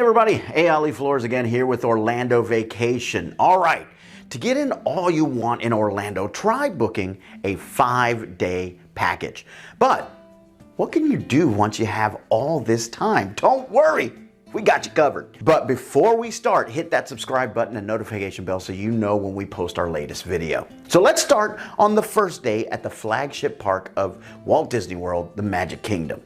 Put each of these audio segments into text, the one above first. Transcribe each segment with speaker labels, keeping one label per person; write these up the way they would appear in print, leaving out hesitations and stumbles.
Speaker 1: everybody, Ali Flores again here with Orlando Vacation. All right, to get in all you want in Orlando, try booking a 5-day package. But what can you do once you have all this time? Don't worry, we got you covered. But before we start, hit that subscribe button and notification bell so you know when we post our latest video. So let's start on the first day at the flagship park of Walt Disney World, the Magic Kingdom.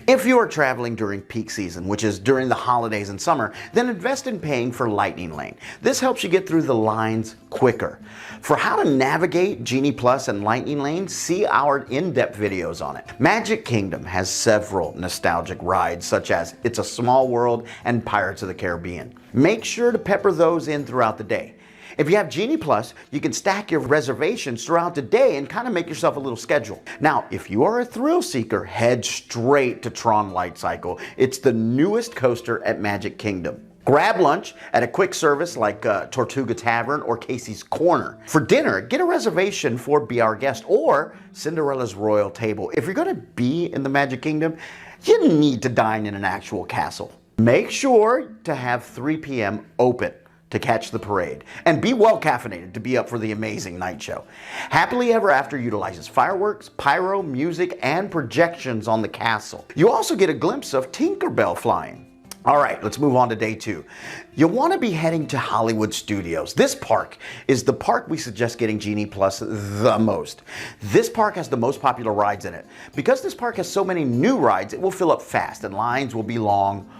Speaker 1: If you are traveling during peak season, which is during the holidays and summer, then invest in paying for Lightning Lane. This helps you get through the lines quicker. For how to navigate Genie Plus and Lightning Lane, see our in-depth videos on it. Magic Kingdom has several nostalgic rides such as It's a Small World and Pirates of the Caribbean. Make sure to pepper those in throughout the day. If you have Genie Plus, you can stack your reservations throughout the day and kind of make yourself a little schedule. Now, if you are a thrill seeker, head straight to Tron Light Cycle. It's the newest coaster at Magic Kingdom. Grab lunch at a quick service like Tortuga Tavern or Casey's Corner. For dinner, get a reservation for Be Our Guest or Cinderella's Royal Table. If you're going to be in the Magic Kingdom, you need to dine in an actual castle. Make sure to have 3 p.m. open to catch the parade, and be well caffeinated to be up for the amazing night show. Happily Ever After utilizes fireworks, pyro, music, and projections on the castle. You also get a glimpse of Tinkerbell flying. All right, let's move on to day 2. You'll want to be heading to Hollywood Studios. This park is the park we suggest getting Genie Plus the most. This park has the most popular rides in it. Because this park has so many new rides, it will fill up fast and lines will be long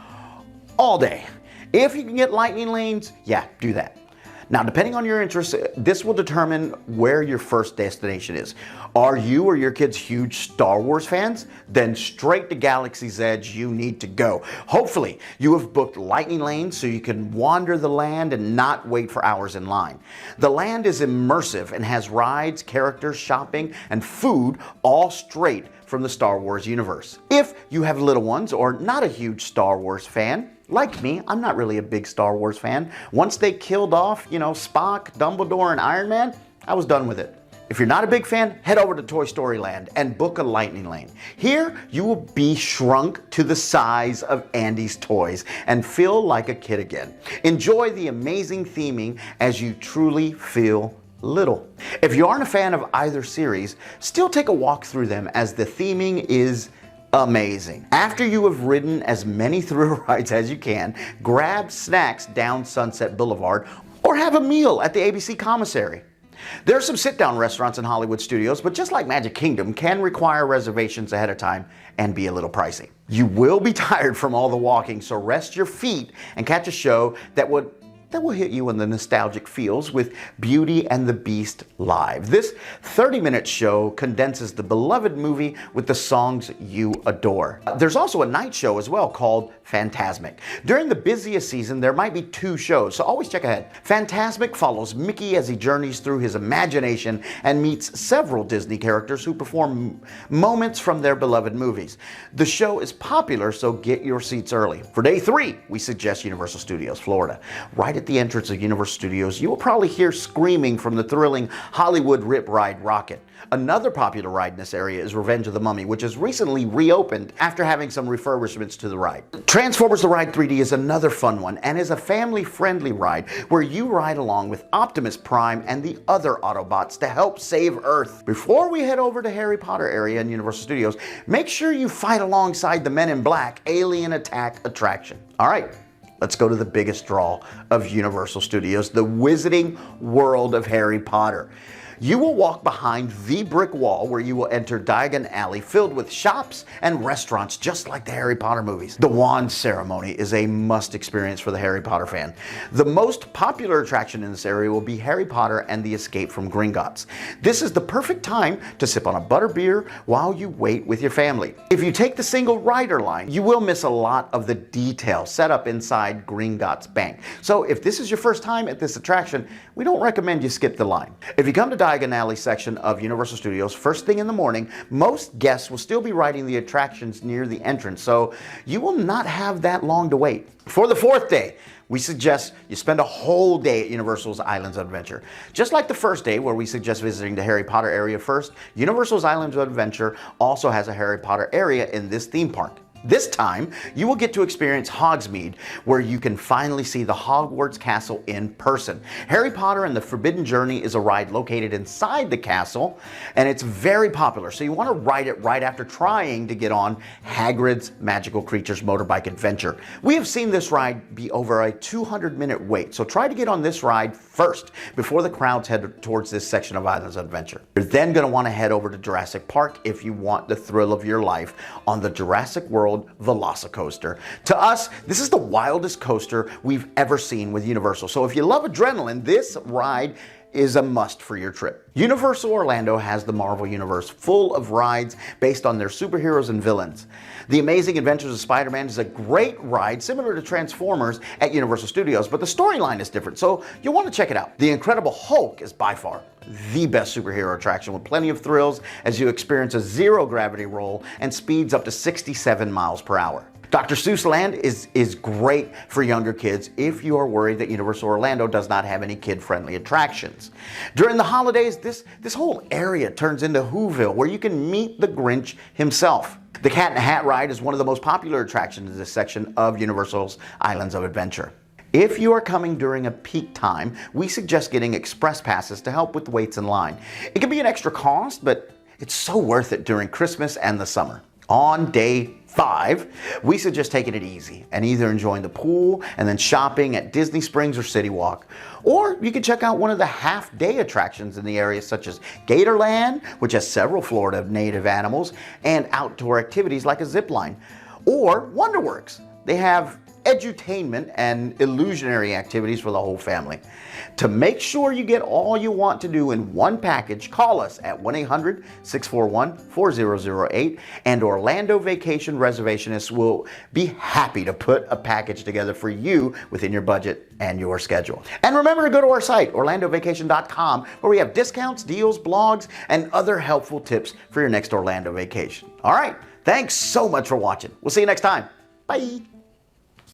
Speaker 1: all day. If you can get Lightning Lanes, yeah, do that. Now, depending on your interests, this will determine where your first destination is. Are you or your kids huge Star Wars fans? Then straight to Galaxy's Edge you need to go. Hopefully, you have booked Lightning Lanes so you can wander the land and not wait for hours in line. The land is immersive and has rides, characters, shopping, and food all straight from the Star Wars universe. If you have little ones or not a huge Star Wars fan, like me, I'm not really a big Star Wars fan. Once they killed off, Spock, Dumbledore, and Iron Man, I was done with it. If you're not a big fan, head over to Toy Story Land and book a Lightning Lane. Here, you will be shrunk to the size of Andy's toys and feel like a kid again. Enjoy the amazing theming as you truly feel little. If you aren't a fan of either series, still take a walk through them as the theming is amazing. After you have ridden as many thrill rides as you can, grab snacks down Sunset Boulevard or have a meal at the ABC Commissary. There are some sit-down restaurants in Hollywood Studios, but just like Magic Kingdom, can require reservations ahead of time and be a little pricey. You will be tired from all the walking, so rest your feet and catch a show that will hit you in the nostalgic feels with Beauty and the Beast live. This 30-minute show condenses the beloved movie with the songs you adore. There's also a night show as well called Fantasmic. During the busiest season, there might be 2 shows, so always check ahead. Fantasmic follows Mickey as he journeys through his imagination and meets several Disney characters who perform moments from their beloved movies. The show is popular, so get your seats early. For day 3, we suggest Universal Studios Florida. Right at the entrance of Universal Studios, you will probably hear screaming from the thrilling Hollywood Rip Ride Rocket. Another popular ride in this area is Revenge of the Mummy, which has recently reopened after having some refurbishments to the ride. Transformers The Ride 3D is another fun one and is a family-friendly ride where you ride along with Optimus Prime and the other Autobots to help save Earth. Before we head over to Harry Potter area in Universal Studios, make sure you fight alongside the Men in Black Alien Attack attraction. All right. Let's go to the biggest draw of Universal Studios, the Wizarding World of Harry Potter. You will walk behind the brick wall where you will enter Diagon Alley filled with shops and restaurants just like the Harry Potter movies. The wand ceremony is a must experience for the Harry Potter fan. The most popular attraction in this area will be Harry Potter and the Escape from Gringotts. This is the perfect time to sip on a butterbeer while you wait with your family. If you take the single rider line, you will miss a lot of the detail set up inside Gringotts Bank. So if this is your first time at this attraction, we don't recommend you skip the line. If you come to Diagon Alley section of Universal Studios first thing in the morning, most guests will still be riding the attractions near the entrance, so you will not have that long to wait. For the 4th day, we suggest you spend a whole day at Universal's Islands of Adventure. Just like the first day where we suggest visiting the Harry Potter area first, Universal's Islands of Adventure also has a Harry Potter area in this theme park. This time, you will get to experience Hogsmeade, where you can finally see the Hogwarts castle in person. Harry Potter and the Forbidden Journey is a ride located inside the castle, and it's very popular, so you want to ride it right after trying to get on Hagrid's Magical Creatures Motorbike Adventure. We have seen this ride be over a 200-minute wait, so try to get on this ride first before the crowds head towards this section of Islands of Adventure. You're then going to want to head over to Jurassic Park if you want the thrill of your life on the Jurassic World Velocicoaster. To us, this is the wildest coaster we've ever seen with Universal. So if you love adrenaline, this ride is a must for your trip. Universal Orlando has the Marvel Universe full of rides based on their superheroes and villains. The Amazing Adventures of Spider-Man is a great ride similar to Transformers at Universal Studios, but the storyline is different, so you'll want to check it out. The Incredible Hulk is by far the best superhero attraction with plenty of thrills as you experience a zero-gravity roll and speeds up to 67 miles per hour. Dr. Seuss Land is great for younger kids if you are worried that Universal Orlando does not have any kid-friendly attractions. During the holidays, this whole area turns into Whoville, where you can meet the Grinch himself. The Cat in the Hat ride is one of the most popular attractions in this section of Universal's Islands of Adventure. If you are coming during a peak time, we suggest getting express passes to help with the waits in line. It can be an extra cost, but it's so worth it during Christmas and the summer. On day 5, we suggest taking it easy and either enjoying the pool and then shopping at Disney Springs or City Walk. Or you can check out one of the half-day attractions in the area, such as Gatorland, which has several Florida native animals, and outdoor activities like a zip line. Or Wonderworks. They have edutainment and illusionary activities for the whole family. To make sure you get all you want to do in one package, call us at 1-800-641-4008 and Orlando Vacation Reservationists will be happy to put a package together for you within your budget and your schedule. And remember to go to our site, orlandovacation.com, where we have discounts, deals, blogs, and other helpful tips for your next Orlando vacation. All right, thanks so much for watching. We'll see you next time. Bye.